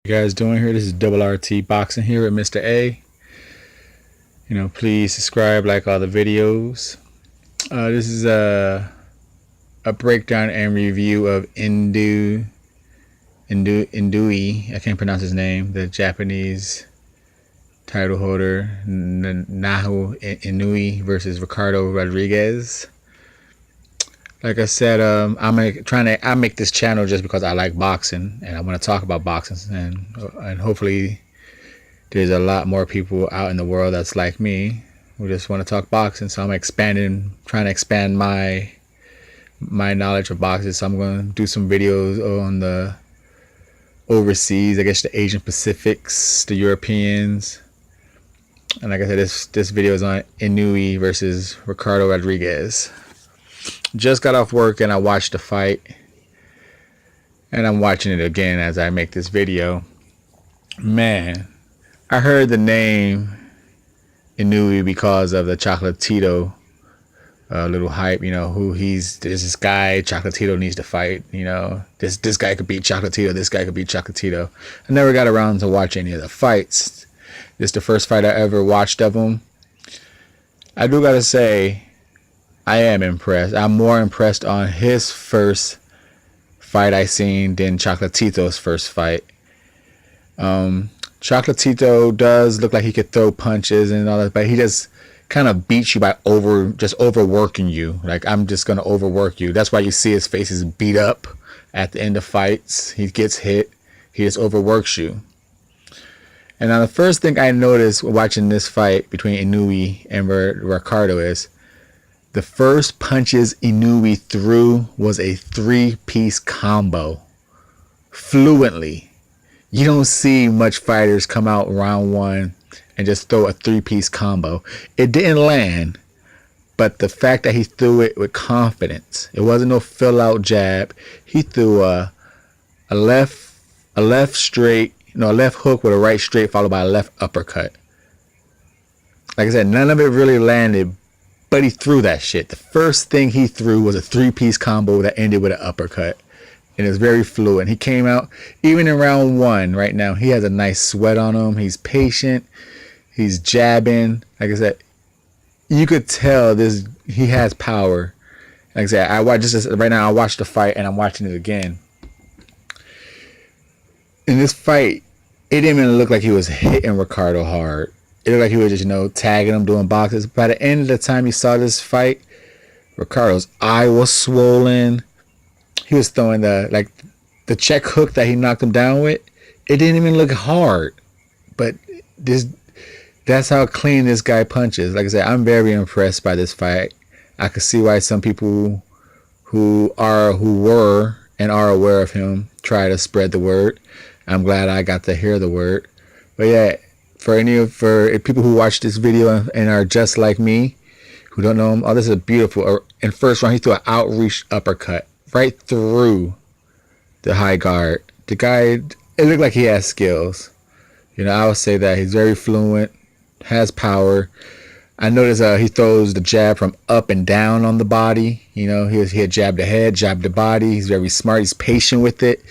You guys doing here? This is Double RT Boxing here with Mr. A. Please subscribe, like all the videos. This is a breakdown and review of Inoue. I can't pronounce his name. The Japanese title holder, Naoya Inoue versus Ricardo Rodriguez. Like I said, I make this channel just because I like boxing and I want to talk about boxing, and hopefully there's a lot more people out in the world that's like me who just want to talk boxing. So I'm trying to expand my knowledge of boxing. So I'm going to do some videos on the overseas, I guess the Asian Pacifics, the Europeans. And like I said, this video is on Inoue versus Ricardo Rodriguez. Just got off work and I watched the fight, and I'm watching it again as I make this video. Man, I heard the name Inoue because of the Chocolatito little hype, there's this guy, Chocolatito needs to fight, this guy could beat Chocolatito, this guy could beat Chocolatito. I never got around to watch any of the fights. This is the first fight I ever watched of him. I do gotta say, I am impressed. I'm more impressed on his first fight I seen than Chocolatito's first fight. Chocolatito does look like he could throw punches and all that, but he just kind of beats you by overworking you. Like, I'm just gonna overwork you. That's why you see his face is beat up at the end of fights. He gets hit. He just overworks you. And now the first thing I noticed watching this fight between Inoue and Ricardo is the first punches Inoue threw was a 3-piece combo. Fluently. You don't see much fighters come out round one and just throw a 3-piece combo. It didn't land, but the fact that he threw it with confidence. It wasn't no fill out jab. He threw a left hook with a right straight followed by a left uppercut. Like I said, none of it really landed, but he threw that shit. The first thing he threw was a 3-piece combo that ended with an uppercut. And it was very fluent. He came out, even in round one right now, he has a nice sweat on him. He's patient. He's jabbing. Like I said, you could tell he has power. Like I said, right now I watched the fight and I'm watching it again. In this fight, it didn't even look like he was hitting Ricardo hard. It looked like he was just, tagging him, doing boxes. By the end of the time you saw this fight, Ricardo's eye was swollen. He was throwing the check hook that he knocked him down with. It didn't even look hard. But that's how clean this guy punches. Like I said, I'm very impressed by this fight. I could see why some people who were and are aware of him try to spread the word. I'm glad I got to hear the word. But yeah, for people who watch this video and are just like me, who don't know him, this is a beautiful. In first round, he threw an outreach uppercut right through the high guard. The guy, it looked like he has skills. I would say that he's very fluent, has power. I noticed he throws the jab from up and down on the body. He had jabbed the head, jabbed the body. He's very smart. He's patient with it.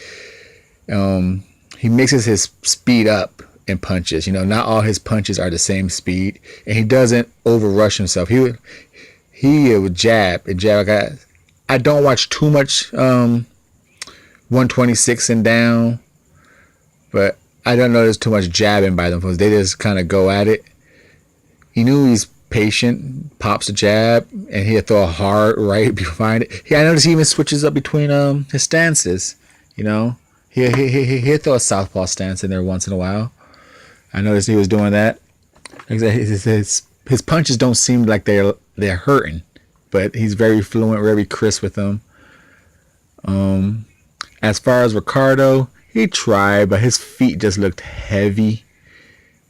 He mixes his speed up in punches. Not all his punches are the same speed, and he doesn't overrush himself. He would jab and jab. I don't watch too much 126 and down, but I don't notice too much jabbing by them folks. They just kind of go at it. He knew he's patient, pops a jab, and he'll throw a hard right behind it. I noticed he even switches up between his stances. He'll throw a southpaw stance in there once in a while. I noticed he was doing that. His punches don't seem like they're hurting, but he's very fluent, very crisp with them. As far as Ricardo, he tried, but his feet just looked heavy.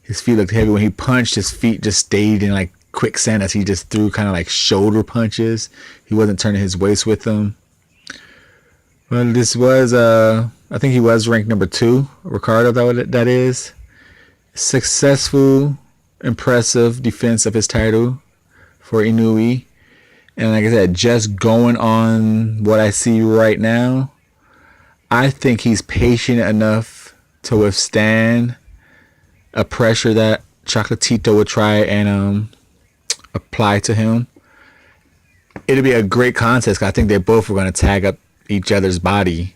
His feet looked heavy. When he punched, his feet just stayed in like quicksand as he just threw kind of like shoulder punches. He wasn't turning his waist with them. Well, this was, I think he was ranked number 2, Ricardo, that is. Successful, impressive defense of his title for Inoue. And like I said, just going on what I see right now, I think he's patient enough to withstand a pressure that Chocolatito would try and apply to him. It'll be a great contest. I think they both were going to tag up each other's body.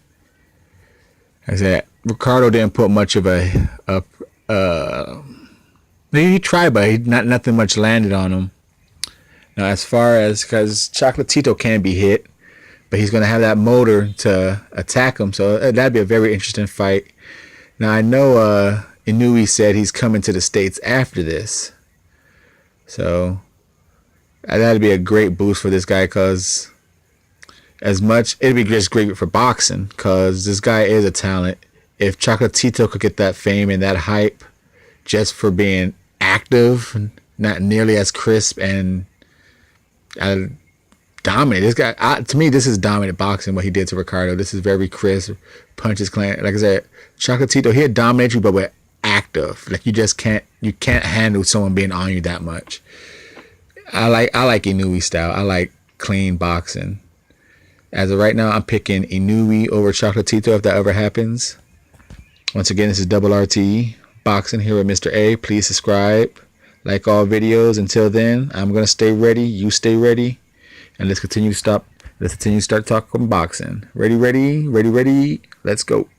Like I said, Ricardo didn't put much of he tried, but nothing much landed on him. Now, as far as, because Chocolatito can be hit, but he's going to have that motor to attack him, so that'd be a very interesting fight. Now, I know Inoue said he's coming to the States after this, so that'd be a great boost for this guy, because as much, it'd be just great for boxing, because this guy is a talent. If Chocolatito could get that fame and that hype just for being active, not nearly as crisp and dominant. This guy, to me, this is dominant boxing, what he did to Ricardo. This is very crisp, punches clean. Like I said, Chocolatito, he'll dominate you, but with active. Like you can't handle someone being on you that much. I like Inoue style. I like clean boxing. As of right now, I'm picking Inoue over Chocolatito if that ever happens. Once again, this is Double RTE Boxing here with Mr. A. Please subscribe, like all videos. Until then, I'm gonna stay ready. You stay ready, and let's continue to start talking boxing. Ready. Let's go.